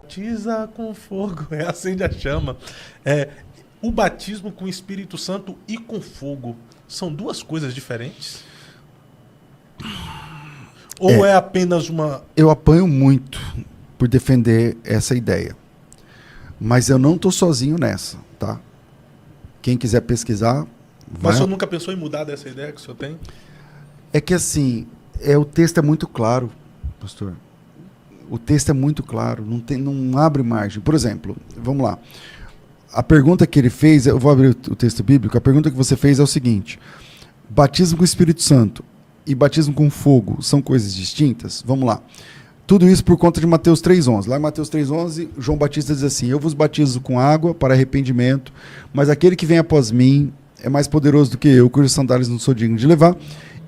Batiza com fogo, acende a chama. O batismo com o Espírito Santo e com fogo são duas coisas diferentes? Ou é apenas uma... Eu apanho muito por defender essa ideia. Mas eu não estou sozinho nessa, tá? Quem quiser pesquisar... Mas o senhor nunca pensou em mudar dessa ideia que o senhor tem? É que assim, o texto é muito claro, pastor. O texto é muito claro, não abre margem. Por exemplo, vamos lá. A pergunta que ele fez, eu vou abrir o texto bíblico, a pergunta que você fez é o seguinte: batismo com o Espírito Santo e batismo com fogo são coisas distintas? Vamos lá. Tudo isso por conta de Mateus 3,11. Lá em Mateus 3,11, João Batista diz assim: eu vos batizo com água para arrependimento, mas aquele que vem após mim é mais poderoso do que eu, cujos sandálias não sou digno de levar.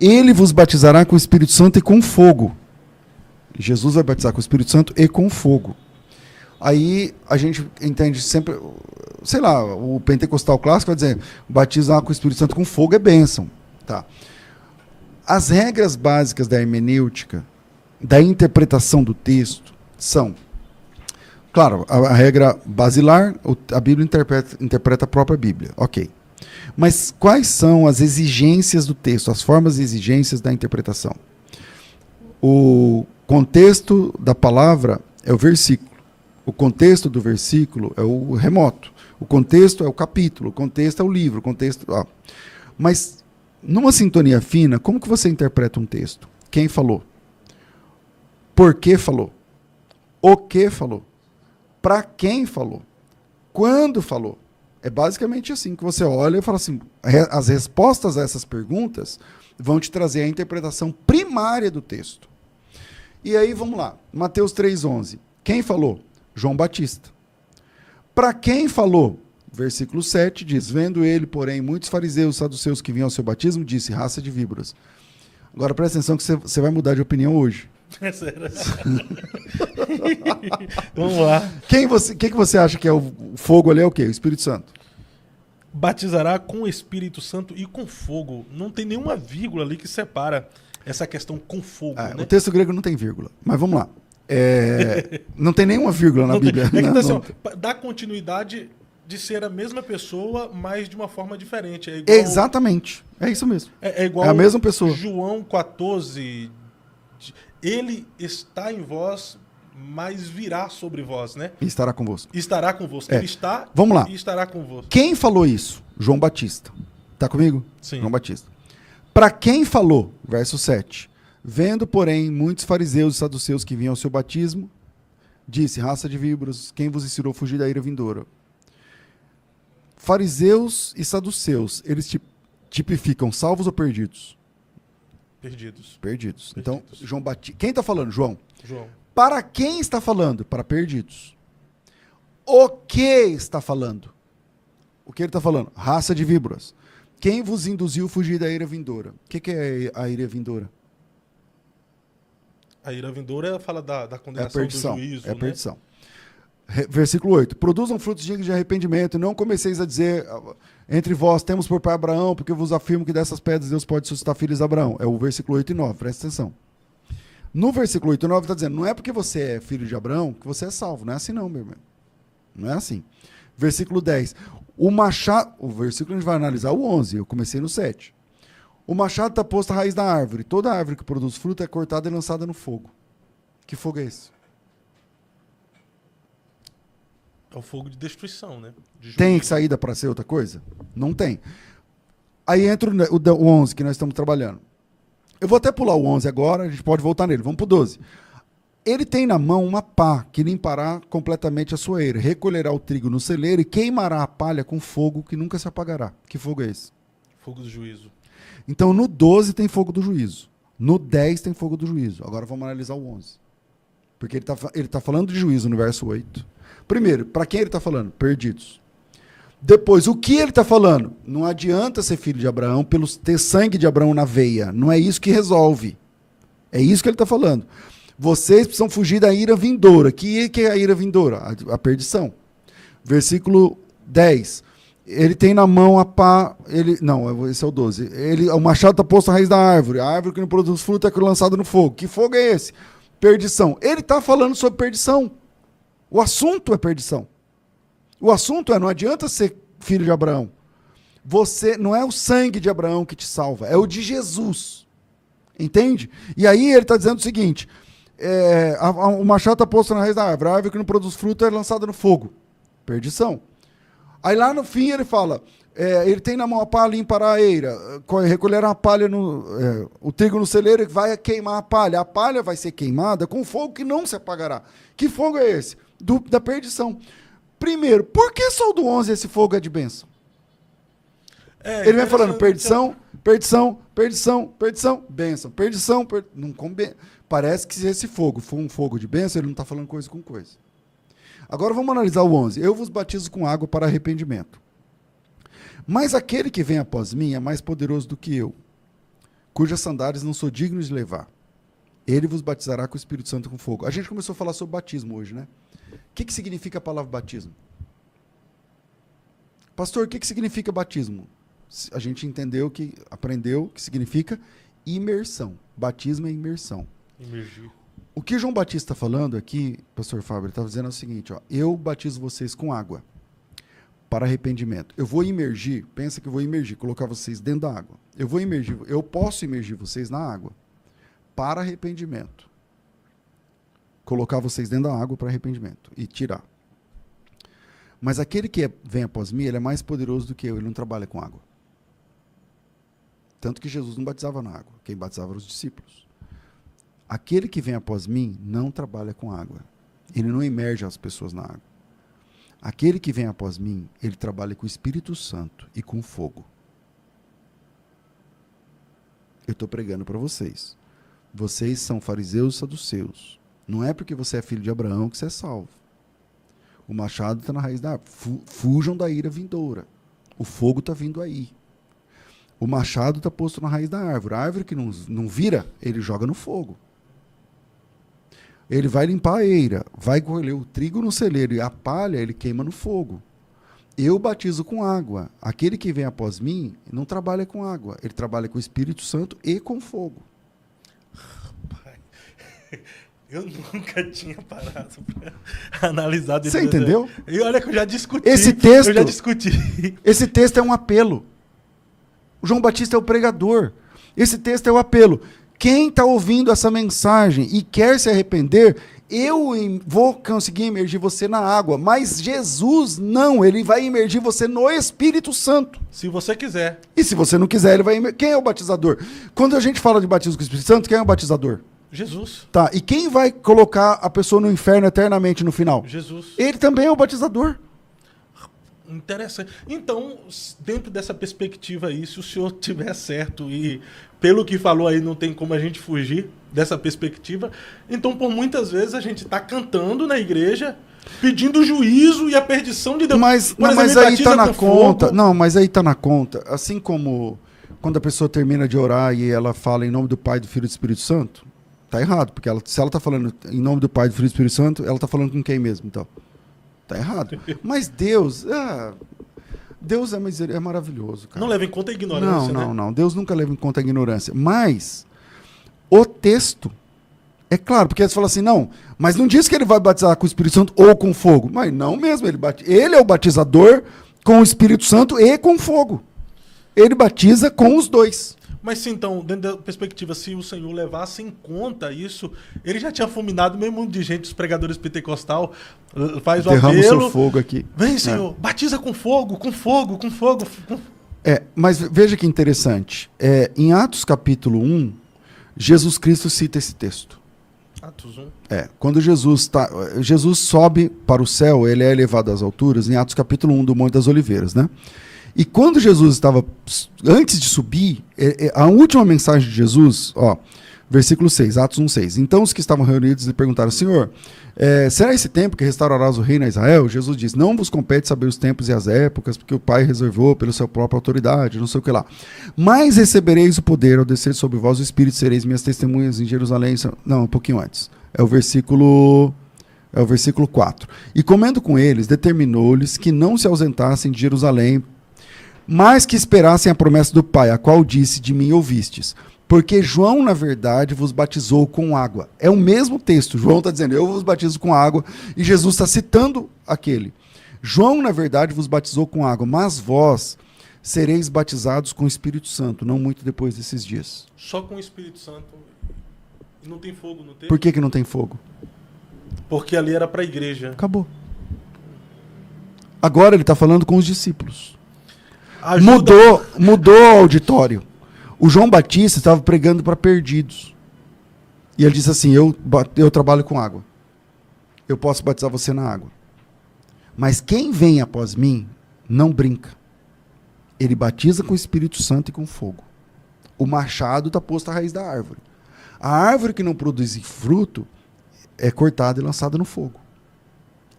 Ele vos batizará com o Espírito Santo e com fogo. Jesus vai batizar com o Espírito Santo e com fogo. Aí a gente entende sempre, sei lá, o pentecostal clássico vai dizer, batizar com o Espírito Santo com fogo é bênção. Tá. As regras básicas da hermenêutica, da interpretação do texto, são, claro, a regra basilar, a Bíblia interpreta a própria Bíblia, ok. Mas quais são as exigências do texto, as formas e exigências da interpretação? O contexto da palavra é o versículo. O contexto do versículo é o remoto. O contexto é o capítulo. O contexto é o livro. O contexto, Mas, numa sintonia fina, como que você interpreta um texto? Quem falou? Por que falou? O que falou? Para quem falou? Quando falou? É basicamente assim que você olha e fala assim, as respostas a essas perguntas vão te trazer a interpretação primária do texto. E aí, vamos lá. Mateus 3,11. Quem falou? João Batista. Para quem falou? Versículo 7 diz, vendo ele, porém, muitos fariseus, saduceus que vinham ao seu batismo, disse, raça de víboras. Agora, presta atenção que você vai mudar de opinião hoje. É sério. Vamos lá. Quem que você acha que é o fogo ali? É o quê? O Espírito Santo. Batizará com o Espírito Santo e com fogo. Não tem nenhuma vírgula ali que separa essa questão com fogo. Né? O texto grego não tem vírgula. Mas vamos lá. Não tem nenhuma vírgula na Bíblia. É que, assim, dá continuidade de ser a mesma pessoa, mas de uma forma diferente. É igual, exatamente. É isso mesmo. É igual a mesma pessoa. João 14. Ele está em vós, mas virá sobre vós, né? E estará convosco. Estará convosco. Ele está Vamos lá. E estará convosco. Quem falou isso? João Batista. Tá comigo? Sim. João Batista. Para quem falou? Verso 7. Vendo, porém, muitos fariseus e saduceus que vinham ao seu batismo, disse, raça de víboras, quem vos ensinou a fugir da ira vindoura? Fariseus e saduceus, eles tipificam salvos ou perdidos? Perdidos. Então, João Batista. Quem está falando? João. Para quem está falando? Para perdidos. O que está falando? O que ele está falando? Raça de víboras. Quem vos induziu a fugir da ira vindoura? O que é a ira vindoura? A ira vindoura fala da condenação do juízo. É a perdição. Versículo 8. Produzam frutos dignos de arrependimento, não comeceis a dizer entre vós temos por pai Abraão, porque eu vos afirmo que dessas pedras Deus pode suscitar filhos de Abraão. É o versículo 8 e 9, presta atenção. No versículo 8 e 9 está dizendo, não é porque você é filho de Abraão que você é salvo. Não é assim não, meu irmão. Não é assim. Versículo 10. O versículo a gente vai analisar o 11, eu comecei no 7. O machado está posto à raiz da árvore. Toda árvore que produz fruto é cortada e lançada no fogo. Que fogo é esse? É o fogo de destruição, né? Tem saída para ser outra coisa? Não tem. Aí entra o 11 que nós estamos trabalhando. Eu vou até pular o 11 agora, a gente pode voltar nele. Vamos para o 12. Ele tem na mão uma pá que limpará completamente a sua eira, recolherá o trigo no celeiro e queimará a palha com fogo que nunca se apagará. Que fogo é esse? Fogo do juízo. Então no 12 tem fogo do juízo. No 10 tem fogo do juízo. Agora vamos analisar o 11. Porque ele tá falando de juízo no verso 8. Primeiro, para quem ele está falando? Perdidos. Depois, o que ele está falando? Não adianta ser filho de Abraão pelo ter sangue de Abraão na veia. Não é isso que resolve. É isso que ele está falando. Vocês precisam fugir da ira vindoura. Que é a ira vindoura? A perdição. Versículo 10. Ele tem na mão a pá... Não, esse é o 12. O machado está posto à raiz da árvore. A árvore que não produz fruto é lançada no fogo. Que fogo é esse? Perdição. Ele está falando sobre perdição. O assunto é perdição. O assunto é, não adianta ser filho de Abraão. Você não é o sangue de Abraão que te salva, é o de Jesus. Entende? E aí ele está dizendo o seguinte, o machado está posto na raiz da árvore, a árvore que não produz fruto é lançada no fogo. Perdição. Aí lá no fim ele fala, ele tem na mão a palha e para a eira, recolherá a palha, o trigo no celeiro e vai queimar a palha vai ser queimada com fogo que não se apagará. Que fogo é esse? Da perdição. Primeiro, por que só o do 11 esse fogo é de bênção? Ele vem falando perdição, perdição, perdição, perdição, bênção, perdição, não parece que se esse fogo for um fogo de bênção, ele não está falando coisa com coisa. Agora vamos analisar o 11. Eu vos batizo com água para arrependimento. Mas aquele que vem após mim é mais poderoso do que eu, cujas sandálias não sou digno de levar. Ele vos batizará com o Espírito Santo e com fogo. A gente começou a falar sobre batismo hoje, né? O que significa a palavra batismo? Pastor, o que significa batismo? A gente aprendeu que significa imersão. Batismo é imersão. Imergir. O que João Batista está falando aqui, pastor Fábio, está dizendo o seguinte, ó, eu batizo vocês com água para arrependimento. Eu vou imergir, pensa que eu vou imergir, colocar vocês dentro da água. Eu posso imergir vocês na água para arrependimento. Colocar vocês dentro da água para arrependimento e tirar. Mas aquele que vem após mim, ele é mais poderoso do que eu, ele não trabalha com água. Tanto que Jesus não batizava na água, quem batizava eram os discípulos. Aquele que vem após mim não trabalha com água. Ele não imerge as pessoas na água. Aquele que vem após mim, ele trabalha com o Espírito Santo e com fogo. Eu estou pregando para vocês. Vocês são fariseus e saduceus. Não é porque você é filho de Abraão que você é salvo. O machado está na raiz da árvore. Fujam da ira vindoura. O fogo está vindo aí. O machado está posto na raiz da árvore. A árvore que não vira, ele joga no fogo. Ele vai limpar a eira, vai colher o trigo no celeiro e a palha ele queima no fogo. Eu batizo com água. Aquele que vem após mim não trabalha com água. Ele trabalha com o Espírito Santo e com fogo. Pai, eu nunca tinha parado para analisar. Você entendeu? E olha que eu já discuti. Esse texto, eu já discuti. Esse texto é um apelo. O João Batista é o pregador. Esse texto é o apelo. Quem está ouvindo essa mensagem e quer se arrepender, eu vou conseguir imergir você na água. Mas Jesus não, ele vai imergir você no Espírito Santo. Se você quiser. E se você não quiser, ele vai imergir. Quem é o batizador? Quando a gente fala de batismo com o Espírito Santo, quem é o batizador? Jesus. Tá, e quem vai colocar a pessoa no inferno eternamente no final? Jesus. Ele também é o batizador. Interessante. Então, dentro dessa perspectiva aí, se o senhor tiver certo e pelo que falou aí não tem como a gente fugir dessa perspectiva, então por muitas vezes a gente está cantando na igreja pedindo juízo e a perdição de Deus. Mas aí está na conta. Não, mas aí está na conta. Assim como quando a pessoa termina de orar e ela fala em nome do Pai, do Filho e do Espírito Santo, tá errado, porque se ela está falando em nome do Pai, do Filho e do Espírito Santo, ela está falando com quem mesmo, então? Tá errado. Mas Deus é maravilhoso, cara. Não leva em conta a ignorância, né? Não. Deus nunca leva em conta a ignorância. Mas o texto, é claro, porque você fala assim, não, mas não diz que ele vai batizar com o Espírito Santo ou com fogo. Mas não mesmo, ele é o batizador com o Espírito Santo e com fogo. Ele batiza com os dois. Mas se então, dentro da perspectiva, se o Senhor levasse em conta isso, ele já tinha fulminado meio mundo de gente, os pregadores pentecostal, faz o Derrama apelo. o seu fogo aqui. Vem, Senhor, batiza com fogo, com fogo, com fogo. Mas veja que interessante. Em Atos capítulo 1, Jesus Cristo cita esse texto. Atos 1. Quando Jesus sobe para o céu, ele é elevado às alturas, em Atos capítulo 1 do Monte das Oliveiras, né? E quando Jesus estava, antes de subir, a última mensagem de Jesus, versículo 6, Atos 1:6. Então os que estavam reunidos lhe perguntaram, Senhor, será esse tempo que restaurarás o reino a Israel? Jesus diz, não vos compete saber os tempos e as épocas, porque o Pai reservou pela sua própria autoridade, não sei o que lá. Mas recebereis o poder ao descer sobre vós o Espírito, sereis minhas testemunhas em Jerusalém. Não, um pouquinho antes. É o versículo 4. E comendo com eles, determinou-lhes que não se ausentassem de Jerusalém, mas que esperassem a promessa do Pai, a qual disse, de mim ouvistes. Porque João, na verdade, vos batizou com água. É o mesmo texto. João está dizendo, eu vos batizo com água. E Jesus está citando aquele. João, na verdade, vos batizou com água. Mas vós sereis batizados com o Espírito Santo, não muito depois desses dias. Só com o Espírito Santo. E não tem fogo no texto? Por que não tem fogo? Porque ali era para a igreja. Acabou. Agora ele está falando com os discípulos. Mudou o auditório. O João Batista estava pregando para perdidos. E ele disse assim, eu trabalho com água. Eu posso batizar você na água. Mas quem vem após mim, não brinca. Ele batiza com o Espírito Santo e com fogo. O machado está posto à raiz da árvore. A árvore que não produz fruto é cortada e lançada no fogo.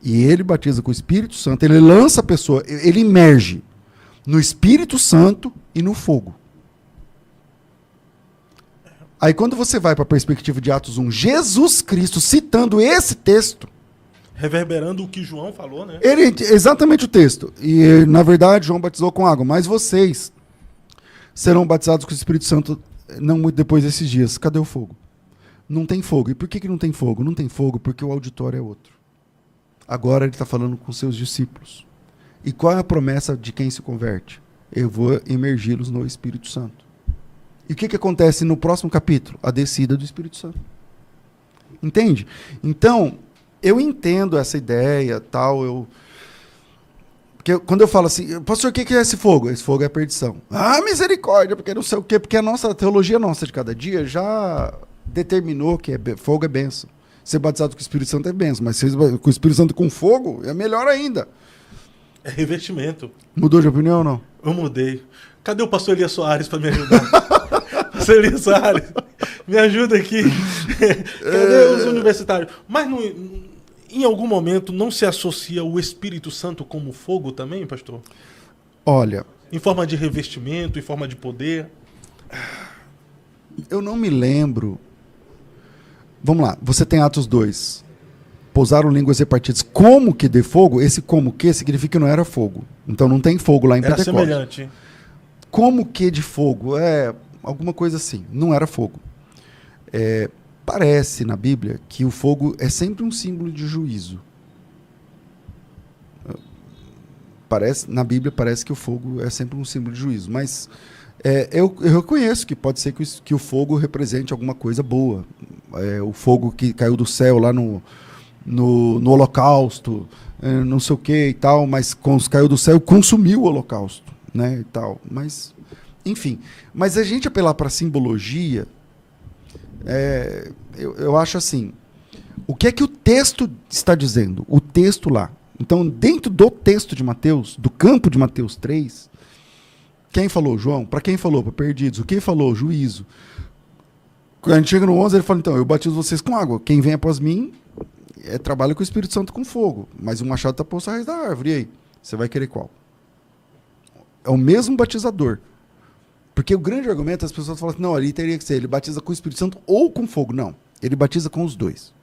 E ele batiza com o Espírito Santo, ele lança a pessoa, ele imerge no Espírito Santo e no fogo. Aí quando você vai para a perspectiva de Atos 1, Jesus Cristo citando esse texto, reverberando o que João falou, né? Exatamente o texto. E, na verdade, João batizou com água. Mas vocês serão batizados com o Espírito Santo não muito depois desses dias. Cadê o fogo? Não tem fogo. E por que não tem fogo? Não tem fogo porque o auditório é outro. Agora ele está falando com seus discípulos. E qual é a promessa de quem se converte? Eu vou imergi-los no Espírito Santo. E o que acontece no próximo capítulo? A descida do Espírito Santo. Entende? Então, eu entendo essa ideia, tal, porque quando eu falo assim, pastor, o que é esse fogo? Esse fogo é a perdição. Ah, misericórdia, porque não sei o quê, porque a teologia nossa de cada dia já determinou que fogo é bênção. Ser batizado com o Espírito Santo é bênção, mas ser com o Espírito Santo com fogo é melhor ainda. É revestimento. Mudou de opinião ou não? Eu mudei. Cadê o pastor Elias Soares para me ajudar? Pastor Elias Soares, me ajuda aqui. Cadê os universitários? Mas em algum momento não se associa o Espírito Santo como fogo também, pastor? Olha... Em forma de revestimento, em forma de poder? Eu não me lembro... Vamos lá, você tem Atos 2. Pousaram línguas repartidas. Como que de fogo? Esse como que significa que não era fogo. Então não tem fogo lá em Pentecostes. Era semelhante. Como que de fogo? É alguma coisa assim. Não era fogo. Parece na Bíblia que o fogo é sempre um símbolo de juízo. Na Bíblia parece que o fogo é sempre um símbolo de juízo. Mas eu reconheço que pode ser que o fogo represente alguma coisa boa. O fogo que caiu do céu lá no Holocausto, não sei o que e tal, mas caiu do céu e consumiu o Holocausto, né, e tal. Mas, enfim. Mas a gente apelar para simbologia, eu acho assim, o que é que o texto está dizendo? O texto lá. Então, dentro do texto de Mateus, do campo de Mateus 3, quem falou? João. Para quem falou? Para perdidos. O quem falou? Juízo. Quando a gente chega no 11, ele fala, então, eu batizo vocês com água. Quem vem após mim trabalha com o Espírito Santo com fogo. Mas o machado está posto à raiz da árvore. E aí? Você vai querer qual? É o mesmo batizador. Porque o grande argumento, as pessoas falam assim, não, ali teria que ser, ele batiza com o Espírito Santo ou com fogo. Não, ele batiza com os dois.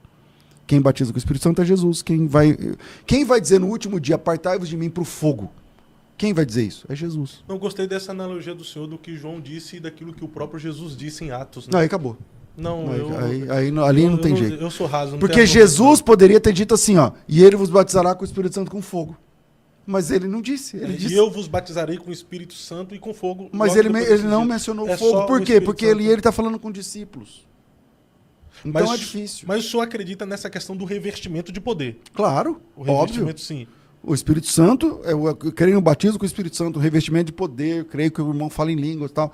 Quem batiza com o Espírito Santo é Jesus. Quem vai dizer no último dia, apartai-vos de mim para o fogo? Quem vai dizer isso? É Jesus. Não gostei dessa analogia do Senhor, do que João disse e daquilo que o próprio Jesus disse em Atos. Né? Não, aí acabou. Não, ali não tem jeito. Eu sou raso. Não porque Jesus poderia ter dito assim, ó, e ele vos batizará com o Espírito Santo com fogo. Mas ele não disse. Ele disse, e eu vos batizarei com o Espírito Santo e com fogo. Mas ele não mencionou fogo. Por quê? Porque ele está falando com discípulos. Então é difícil. Mas o senhor acredita nessa questão do revestimento de poder? Claro, o revestimento, óbvio. Sim. O Espírito Santo, eu creio no batismo com o Espírito Santo, o revestimento de poder, eu creio que o irmão fala em línguas e tal.